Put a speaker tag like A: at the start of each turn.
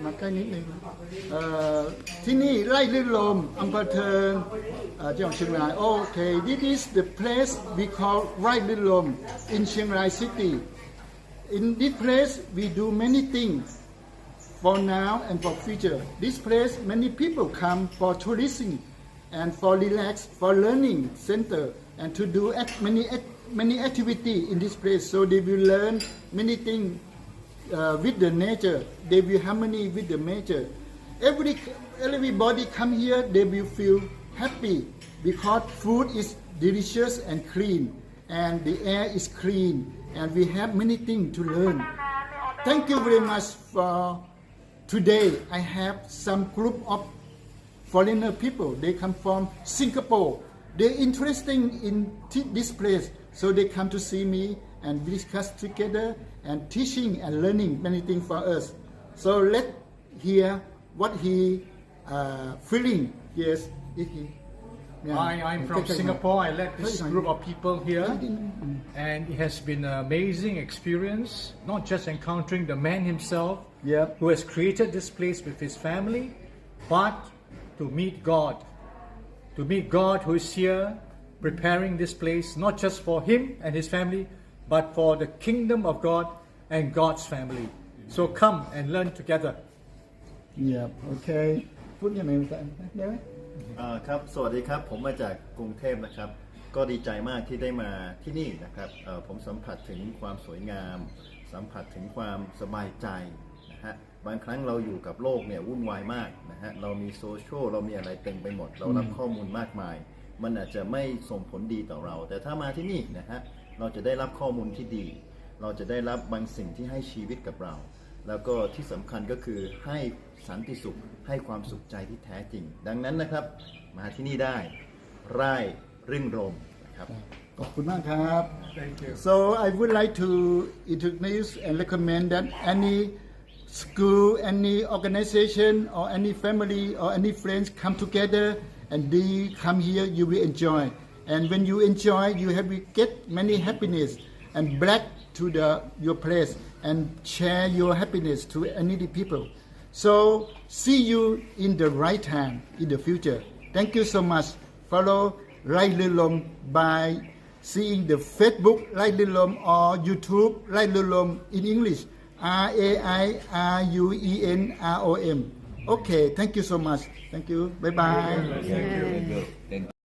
A: มาใกล้นิดนึงที่นี่ไร่ลื่นลมอำเภอเทิงจังหวัดเชียงราย Okay, this is the place we call ไร่ลื่นลม in Chiang Rai City. In this place we do many things for now and for future. This place many people come for tourism and for relax, for learning center, and to do many activity in this place. So they will learn many things with the nature. They will harmony with the nature. Everybody come here, they will feel happy because food is delicious and clean, and the air is clean, and we have many things to learn. Thank you very much for today. I have some group of foreigner people. They come from Singapore. They're interesting in this place, so they come to see me and discuss together and teaching and learning many things for us. So let's hear what he feeling. Yes,
B: I'm from Singapore. I led this group of people here, and it has been an amazing experience. Not just encountering the man himself, who has created this place with his family, but to meet God. To meet God who is here preparing this place not just for him and his family, but for the kingdom of God and God's family. So come and learn together.
A: Yeah, okay. พูดยังไงได้ไหม
C: ครับสวัสดีครับผมมาจากกรุงเทพนะครับก็ดีใจมากที่ได้มาที่นี่นะครับผมสัมผัสถึงความสวยงามสัมผัสถึงความสบายใจนะฮะบางครั้งเราอยู่กับโลกเนี่ยวุ่นวายมากนะฮะเรามีโซเชียลเรามีอะไรเต็มไปหมดเรารับข้อมูลมากมายมันอาจจะไม่ส่งผลดีต่อเราแต่ถ้ามาที่นี่นะฮะเราจะได้รับข้อมูลที่ดีเราจะได้รับบางสิ่งที่ให้ชีวิตกับเราแล้วก็ที่สำคัญก็คือให้สันติสุขให้ความสุขใจที่แท้จริงดังนั้นนะครับมาที่นี่ได้ไร่รื่นรมนะครับ
A: ขอบคุณมากครับ
B: Thank you.
A: So I would like to introduce and recommend that any school, any organization, or any family or any friends come together and they come here, you will enjoy. And when you enjoy, you get many happiness and back to your place and share your happiness to any people. So see you in the right time in the future. Thank you so much. Follow Rai Lương Lom by seeing the Facebook Rai Lương Lom or YouTube Rai Lương Lom in English RAIRUENROM. Okay, thank you so much. Thank you. Bye bye.
B: Thank you.